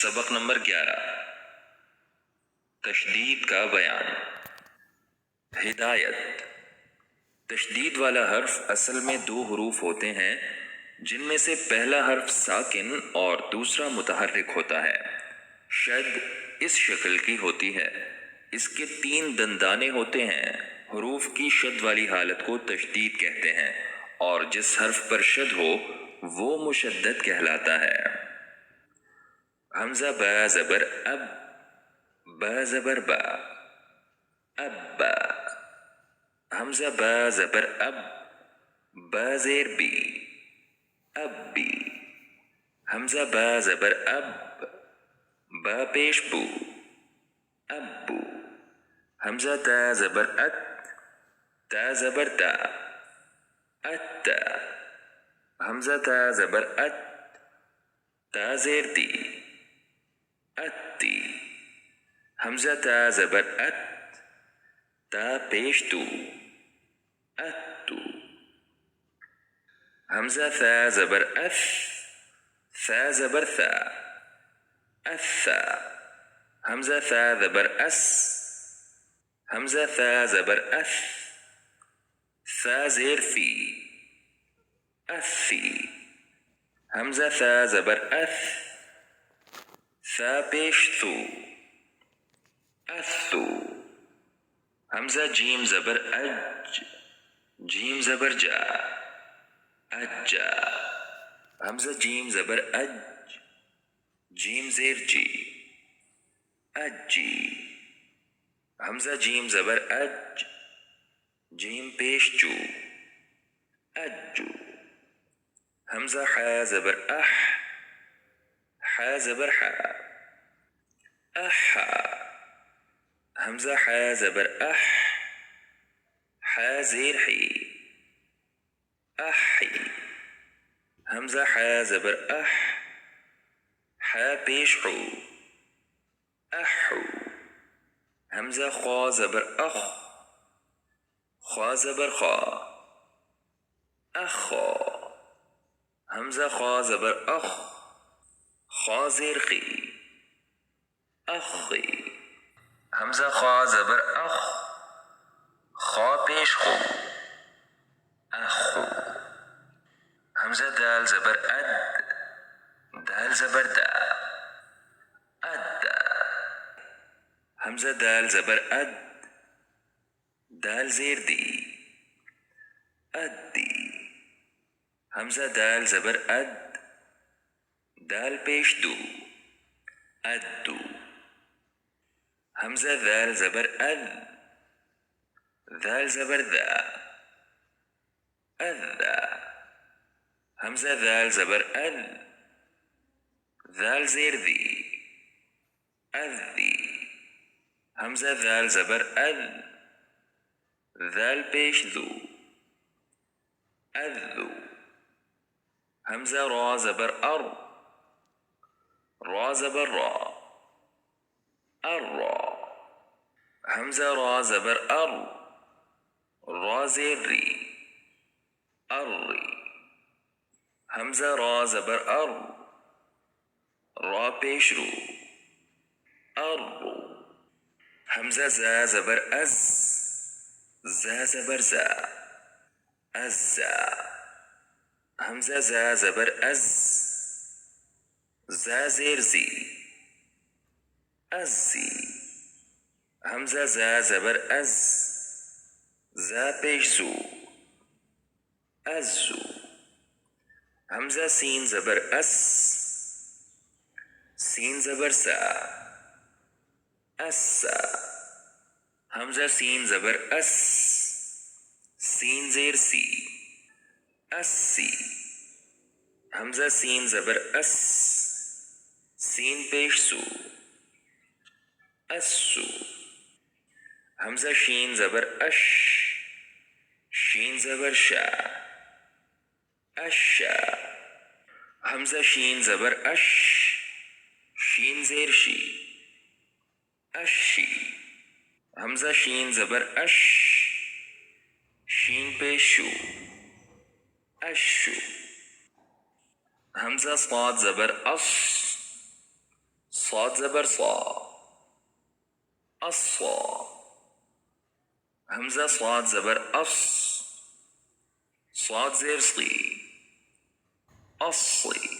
सबक नंबर 11 तशदीद का बयान। हिदायत। तशदीद वाला हर्फ असल में दो हरूफ होते हैं, जिनमें से पहला हर्फ साकिन और दूसरा मुतहर्रिक होता है। शद इस शक्ल की होती है। इसके 3 दंदाने होते हैं। हरूफ की शद वाली हालत को तशदीद कहते हैं और जिस हर्फ पर शद हो वो मुशद्दद कहलाता है। हमजा बा ज़बर अब, बा ज़बर बा, अब्बा। हमजा बा ज़बर अब, बा ज़ेर बी, अब्बी। हमजा बा ज़बर अब, बा पेश बू, अब्बू। हमजा ता ज़बर अत, ता ज़बर ता, अत्ता। हमजा ता ज़बर अत, ता ज़ेर ती, अत्ती। हमजा ता ज़बर अत, ता पेश तू, अत्तू। हमजा सा ज़बर अस, सा ज़बर सा, अस्सा। हमजा सा ज़बर अस, हमजा सा ज़बर अस, सा ज़ेर सी, अस्सी। हमजा सा ज़बर अस, सा पेश सू, अस्सू। हमजा जीम ज़बर अज, जीम ज़बर जा, अज्जा। हमजा जीम ज़बर अज, जीम ज़ेर जी, अज्जी। हमजा जीम ज़बर अज, जीम पेश जू, अज्जू। हमजा हा ज़बर अह, हा ज़बर हा, अहा। हमजा हा ज़बर अह, हा ज़ेर ही, अही। हमजा हा ज़बर अह, हा पेश हू, अहू। हमजा खा ज़बर अख, खा ज़बर खा, अखा। हमजा खा ज़बर अख, खा ज़ेर खी, अखी। हमजा खा ज़बर अख, खा पेश खू, अखू। हमजा दाल ज़बर अद, दाल ज़बर दा, अद्दा। हमजा दाल ज़बर अद, दाल ज़ेर दी, अद्दी। हमजा दाल ज़बर अद, दाल पेश दू, अद्दू। हमजा दाल ज़बर अद, दाल ज़बर दा, अद्दा। हमजा दाल ज़बर अद, दाल ज़ेर दी, अद्दी। हमजा दाल ज़बर अद, दाल पेश दू, अद्दू। हमजा रा ज़बर अर, रा ज़बर रा, अर्रा। हमजा रा ज़बर अर, रा ज़ेर री, अर्री। हमजा रा ज़बर अर, रा पेश रू, अर्रू। हमजा ज़ा ज़बर अज़, ज़ा ज़बर ज़ा, अज़्ज़ा। हमजा ज़ा ज़बर अज़, ज़ा ज़ेर ज़ी, अज़्ज़ी। हमजा ज़ा ज़बर अज़, ज़ा पेश ज़ू, अज़्ज़ू। हमजा सीन ज़बर अस, सीन ज़बर सा, अस्सा। हमजा सीन ज़बर अस, सीन ज़ेर सी, अस्सी। हमजा सीन ज़बर अस, सीन पेश सू, अस्सू। हमजा शीन ज़बर अश, शीन ज़बर शा, अशा। हमजा शीन ज़बर अश, शीन ज़ेर शी, अशी। हमजा शीन ज़बर अश, शीन पेश शू, अशू। हमजा स्वाद ज़बर अस, صاد زبر صا الصا. همزة صاد زبر أص صاد زير صي الصي.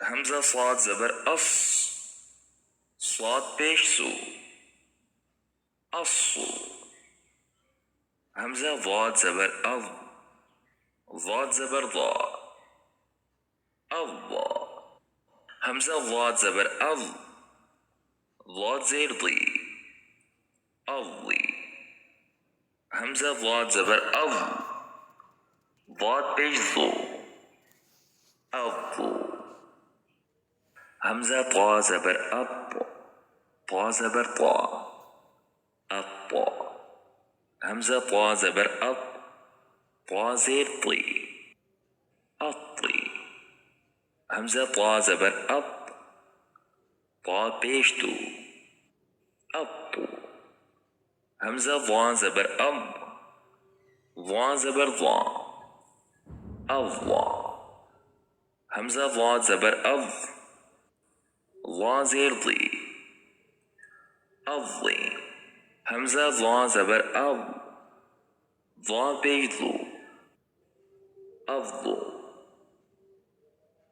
همزة صاد زبر أص صاد بيش سو الصو. همزة ضاد زبر أض ضاد زبر ضا الضا. همزة ضاد زبر أض ضاد زير ضي الضي. همزة ضاد زبر أض ضاد بيش ضو الضو. همزة طا زبر أط طا زبر طا الطا. همزة طا زبر أط طا زير طي الطي. همزة طا زبر أط طا بيش تو الطو. همزة ضا زبر أض ضا زبر ضا الضا. همزة ضاد زبر أض ضا زير ضي الضي. همزة ضا زبر أض ضا بيش ضو الضو.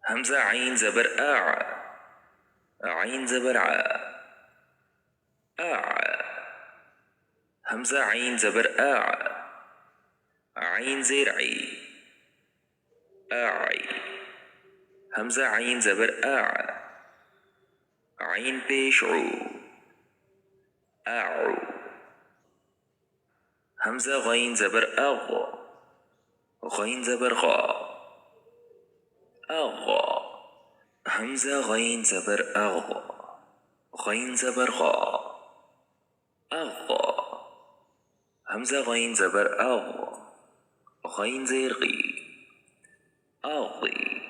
همزة عين زبر أع عين زبر ع أع. همزة عين زبر أع عين زير عي أعي. همزة عين زبر أع عين بيش عو أعو. همزة غين زبر أغ غين زبر غا أغا. همزة غين زبر أغ غين زبر غا أغا. همزة غين زبر أغ غين زير غي أغي.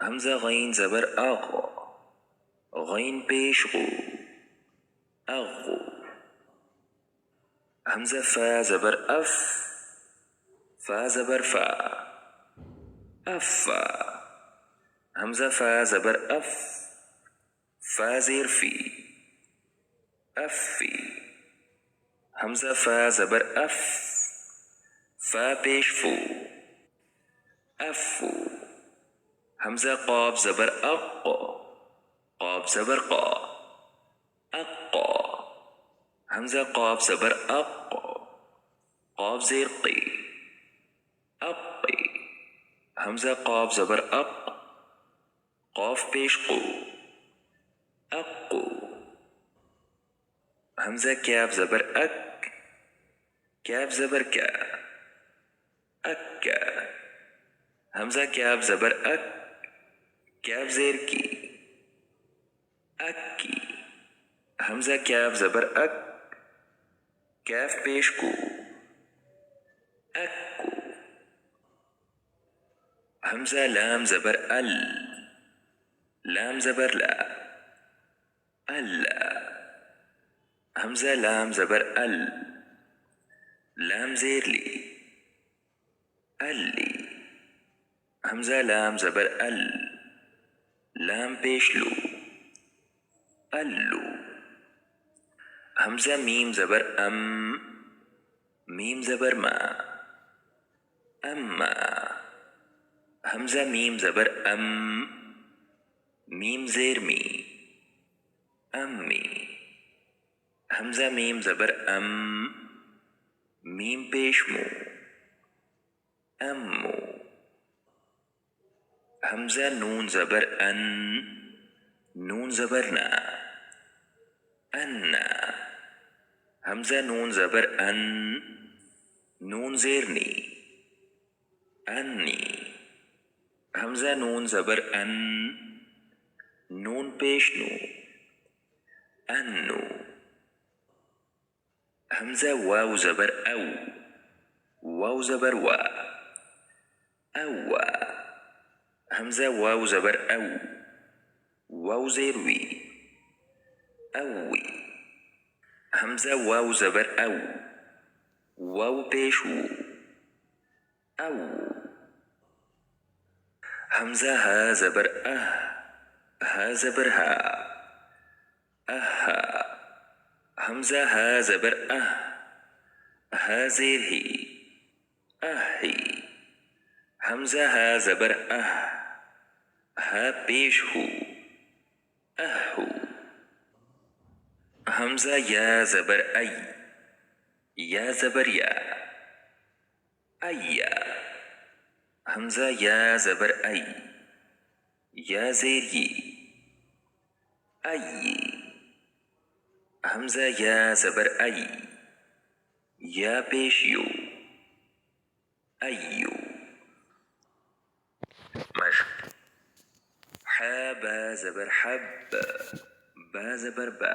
همزة غين زبر أغ غين بيش غو أغو. همزة فا زبر أف فا زبر فا أفا. همزة فا زبر أف فا زير في أفي. همزة فا زبر أف فا بيش فو أفو. همزة قاب زبر أق قاب زبر قا أقا. همزة قاب زبر أق قاب زير قي أقي. همزة قاب زبر أق قاف بيش قو أقو. همزة كاف زبر أك كاف زبر كا أكا. همزة كاف زبر أك كاف زير كي أكي. همزة كاف زبر أك كاف بيش كو أكو. همزة لام زبر ال لام زبر لا ألا. همزة لام زبر ال لام زير لي ألي. همزة لام زبر ال لام بيش لو ألو. همزة ميم زبر أم ميم زبر ما أما. همزة ميم زبر أم ميم زير مي أمي. همزة ميم زبر أم ميم بيش مو أمو. همزة نون زبر أن نون زبر نا أنا. همزة نون زبر أن نون زيرني أني. همزة نون زبر أن نون بيش نو أنو. همزة واو زبر أو واو زبر وا أوا. همزة واو زبر أو واو زير وي أوي. همزة واو زبر أو واو بيش وو أو. همزة ها زبر أه हा ज़बर हा, अहा। हमज़ा हा ज़बर अह, हा ज़ेर ही, अही। हमज़ा हा ज़बर अह, हा पेश हू, अहू। हमज़ा या ज़बर ऐ, या ज़बर या, अय्या। हमज़ा या ज़बर ऐ, या ज़ेर ये, अय्ये। हमज़ा या ज़बर ऐ, या पेश यू, अय्यू। मश्क। हा बा ज़बर हब, बा ज़बर बा,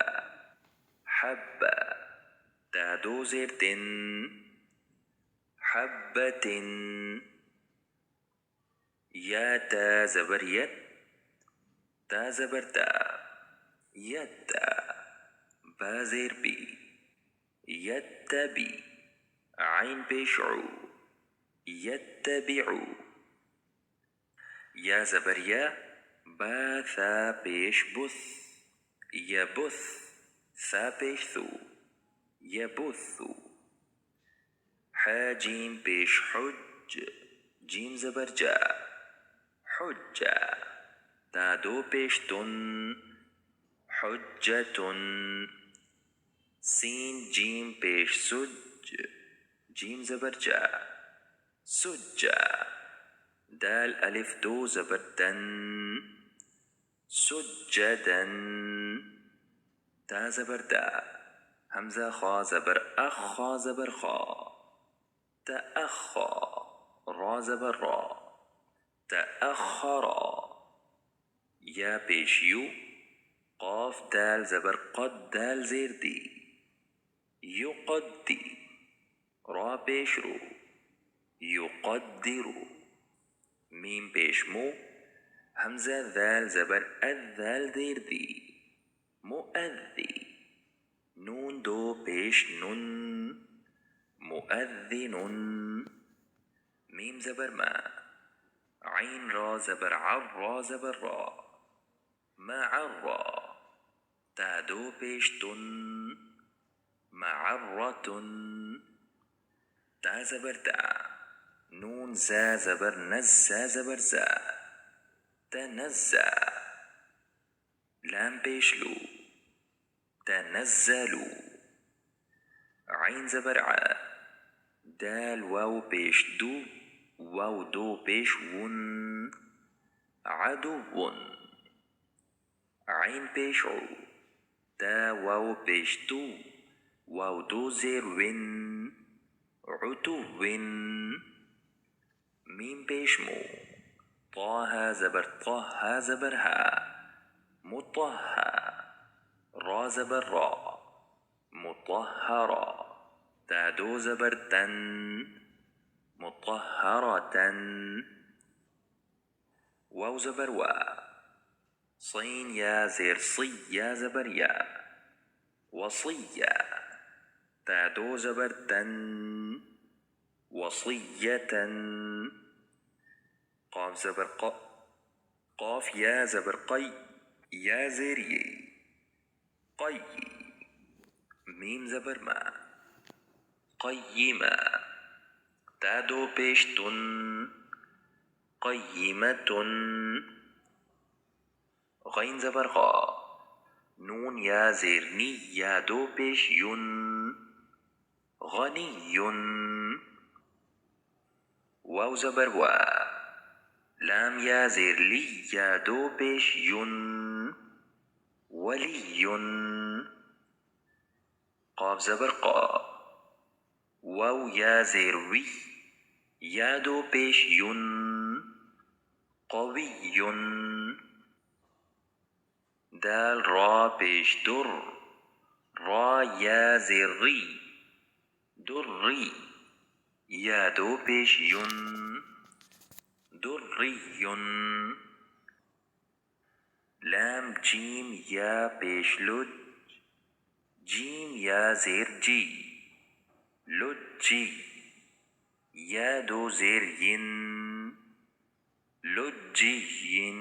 हब्बा। ता दो ज़ेर तिन, हब्बतिन। या ता ज़बर यत, ता ज़बर ता, यत्ता। बा ज़ेर बी, यत्तबी। आइन पेश ऊ, यत्तबिऊ। या ज़बर या, बा था पेश बुथ, यबुथ। सा पेश थू, यबुथू। हा जीम पेश हुज, जीम ज़बर जा, हुज्जा। ता दो पेश तुन, हुज्जतुन। सीन जीम पेश सुज, जीम ज़बर जा, सुज्जा। दाल अलिफ दो ज़बर दन, सुज्जदन। ता ज़बर दा। हमज़ा खा ज़बर अख, खा ज़बर खा, तअख्खा। रा ज़बर रा, तअख्खरा। या पेश यू, क़ाफ दाल ज़बर क़द, दाल ज़ेर दी, युक़द्दी। रा पेश रू, युक़द्दिरू। मीम पेश मू, हमज़ा दाल ज़बर अद, दाल ज़ेर दी, मुअद्दी। नून दो पेश नुन, मुअद्दिनुन। मीम ज़बर मा, आइन रा ज़बर अर, रा ज़बर रा, मअर्रा। ता दो पेश तुन, मअर्रतुन। ता ज़बर ता। नून ज़ा ज़बर नज़, ज़ा ज़बर ज़ा, तनज़्ज़ा। लाम पेश लू, तनज़्ज़लू। आइन ज़बर आ, दाल वाव पेश दू, वाव दो पेश वुन, अदुव्वुन। आइन पेश ऊ, ता वाव पेश तू, वाव दो ज़ेर विन, उतुव्विन। मीम पेश मू, ताहा ज़बर ता, हा ज़बर हा, मुत्तहा। रा ज़बर रा, मुत्तहरा। ता दो ज़बर तन, मुत्तहरतन। वाव ज़बर वा, सीन या ज़ेर सी, या ज़बर या, वसिया। ता दो ज़बर तन, वसियतन। क़ाफ ज़बर क़, क़ाफ या ज़बर क़ै, या ज़ेर ये, क़य्यी। मीम ज़बर मा, क़य्यिमा। ता दो पेश तुन, क़य्यिमतुन। ग़ैन ज़बर ग़ा, नून या ज़ेर नी, या दो पेश युन, ग़नियुन। वाव ज़बर वा, लाम या ज़ेर ली, या दो पेश युन, वलियुन। क़ाफ ज़बर क़ा, वाव या ज़ेर वी, या दो पेश युन, क़वियुन। दाल रा पेश दुर, रा या ज़ेर री, दुर्री। या दो पेश युन, दुर्रियुन। लाम जीम या पेश लुज, जीम या ज़ेर जी, लुज्जी। या दो ज़ेर यिन, लुज्जियिन।